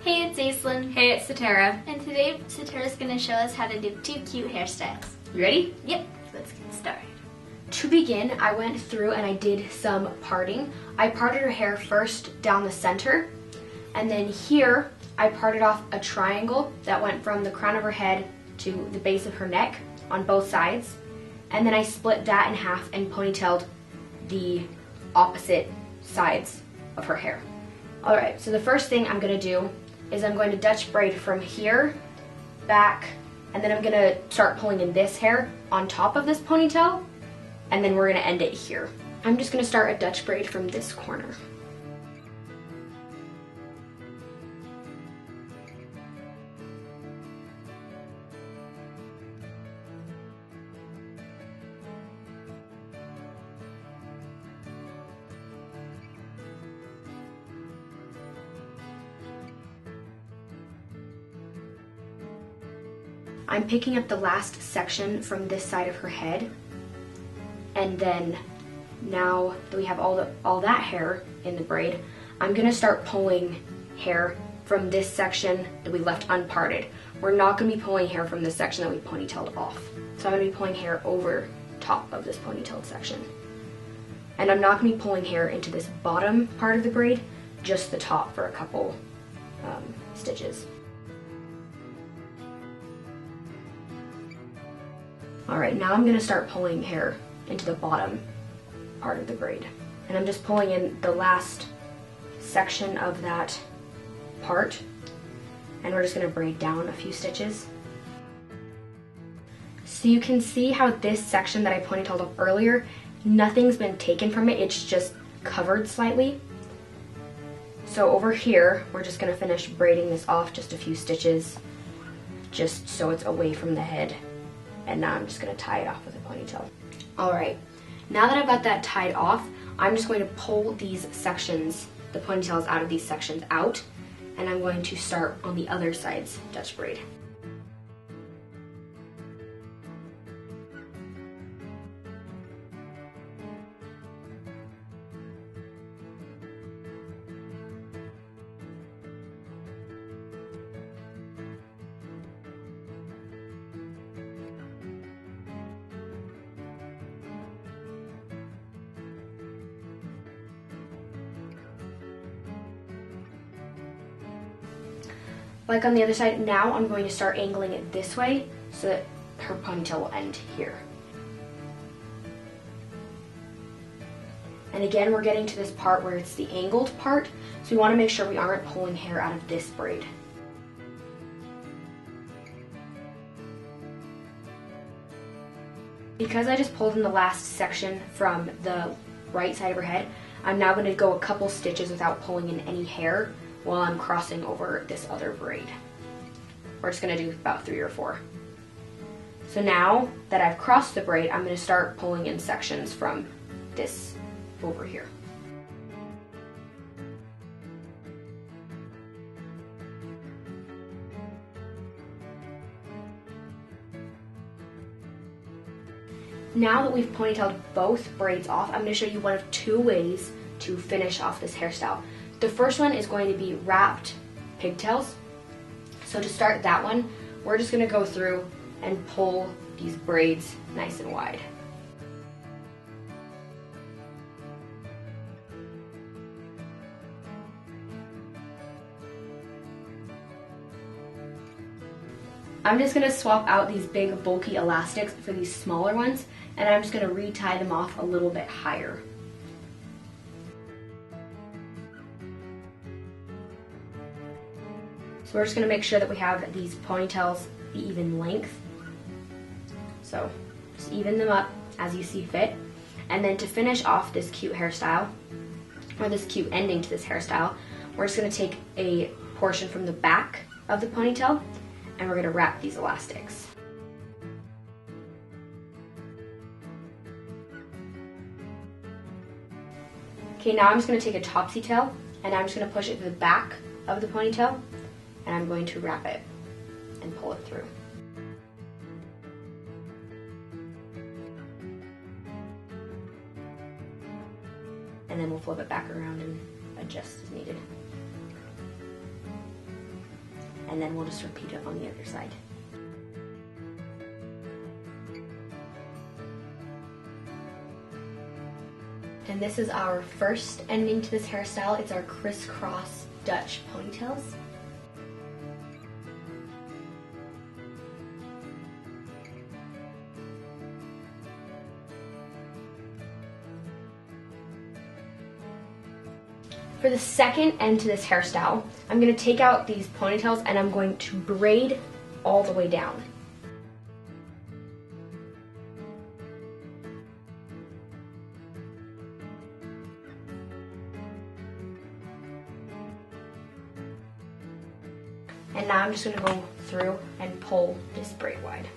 Hey, it's Aislinn. Hey, it's Satara. And today, Satara's going to show us how to do 2 cute hairstyles. You ready? Yep, let's get started. To begin, I went through and I did some parting. I parted her hair first down the center, and then here I parted off a triangle that went from the crown of her head to the base of her neck on both sides. And then I split that in half and ponytailed the opposite sides of her hair. Alright, so the first thing I'm going to do is I'm going to Dutch braid from here, back, and then I'm going to start pulling in this hair on top of this ponytail, and then we're going to end it here. I'm just going to start a Dutch braid from this corner. I'm picking up the last section from this side of her head, and then now that we have all that hair in the braid, I'm going to start pulling hair from this section that we left unparted. We're not going to be pulling hair from this section that we ponytailed off. So I'm going to be pulling hair over top of this ponytailed section. And I'm not going to be pulling hair into this bottom part of the braid, just the top for a couple stitches. Alright, now I'm going to start pulling hair into the bottom part of the braid. And I'm just pulling in the last section of that part, and we're just going to braid down a few stitches. So you can see how this section that I ponytailed up earlier, nothing's been taken from it, it's just covered slightly. So over here, we're just going to finish braiding this off just a few stitches, just so it's away from the head. And now I'm just going to tie it off with a ponytail. Alright, now that I've got that tied off, I'm just going to pull these sections, the ponytails out of these sections out, and I'm going to start on the other side's Dutch braid. Like on the other side, now I'm going to start angling it this way so that her ponytail will end here. And again, we're getting to this part where it's the angled part, so we want to make sure we aren't pulling hair out of this braid. Because I just pulled in the last section from the right side of her head, I'm now going to go a couple stitches without pulling in any hair while I'm crossing over this other braid. We're just going to do about 3 or 4. So now that I've crossed the braid, I'm going to start pulling in sections from this over here. Now that we've ponytailed both braids off, I'm going to show you one of 2 ways to finish off this hairstyle. The first one is going to be wrapped pigtails. So to start that one, we're just going to go through and pull these braids nice and wide. I'm just going to swap out these big bulky elastics for these smaller ones, and I'm just going to re-tie them off a little bit higher. So we're just going to make sure that we have these ponytails the even length. So just even them up as you see fit. And then to finish off this cute hairstyle, or this cute ending to this hairstyle, we're just going to take a portion from the back of the ponytail and we're going to wrap these elastics. Okay, now I'm just going to take a topsy tail and I'm just going to push it to the back of the ponytail, and I'm going to wrap it and pull it through. And then we'll flip it back around and adjust as needed. and then we'll just repeat it on the other side. And this is our first ending to this hairstyle. It's our Crisscross Dutch ponytails. For the second end to this hairstyle, I'm going to take out these ponytails and I'm going to braid all the way down. And now I'm just going to go through and pull this braid wide.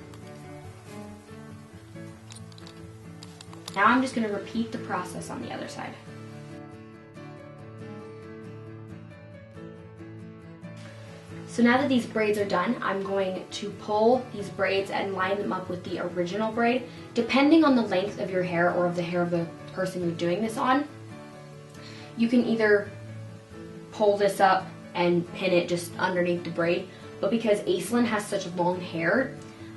Now I'm just going to repeat the process on the other side. So now that these braids are done, I'm going to pull these braids and line them up with the original braid. Depending on the length of your hair or of the hair of the person you're doing this on, you can either pull this up and pin it just underneath the braid, but because Aislinn has such long hair,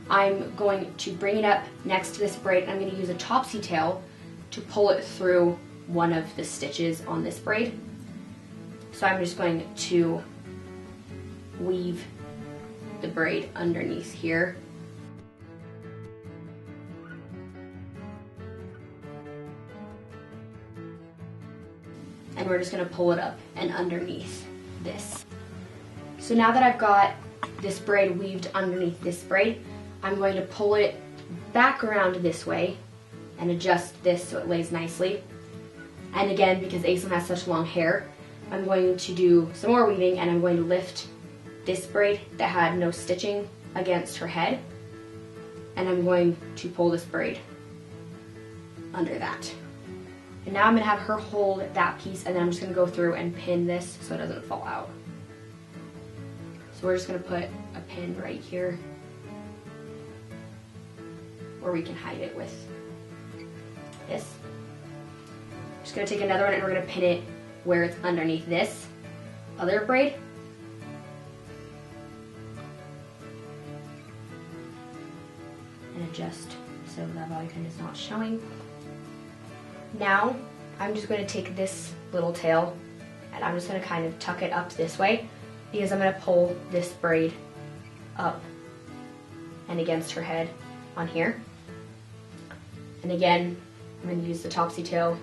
I'm going to bring it up next to this braid and I'm going to use a topsy tail to pull it through one of the stitches on this braid. So I'm just going to weave the braid underneath here. And we're just going to pull it up and underneath this. So now that I've got this braid weaved underneath this braid, I'm going to pull it back around this way and adjust this so it lays nicely. And again, because Aislinn has such long hair, I'm going to do some more weaving and I'm going to lift this braid that had no stitching against her head, and I'm going to pull this braid under that. And now I'm going to have her hold that piece, and then I'm just going to go through and pin this so it doesn't fall out. So we're just going to put a pin right here where we can hide it with this. Just going to take another one and we're going to pin it where it's underneath this other braid. And adjust so that bobby pin is not showing. Now I'm just going to take this little tail and I'm just going to kind of tuck it up this way because I'm going to pull this braid up and against her head on here. And again, I'm going to use the topsy tail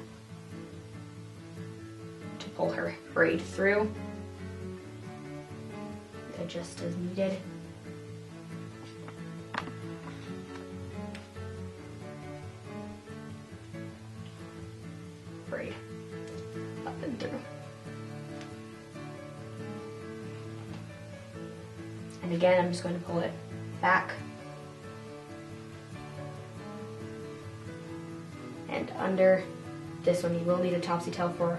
to pull her braid through, adjust as needed. Braid up and through. And again, I'm just going to pull it back and under. This one you will need a topsy tail for.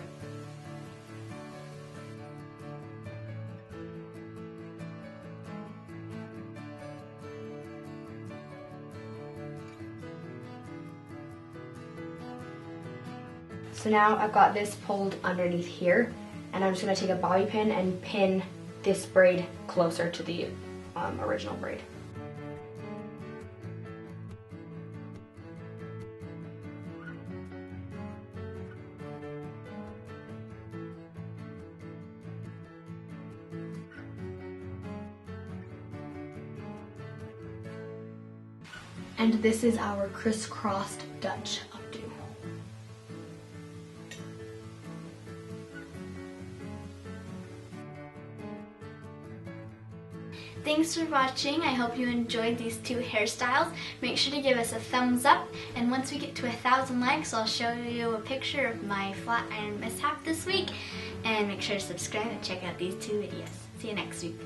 So now I've got this pulled underneath here, and I'm just going to take a bobby pin and pin this braid closer to the original braid. And this is our Crisscross Dutch updo. Thanks for watching. I hope you enjoyed these two hairstyles. Make sure to give us a thumbs up, and once we get to 1,000 likes, I'll show you a picture of my flat iron mishap this week. And make sure to subscribe and check out these two videos. See you next week.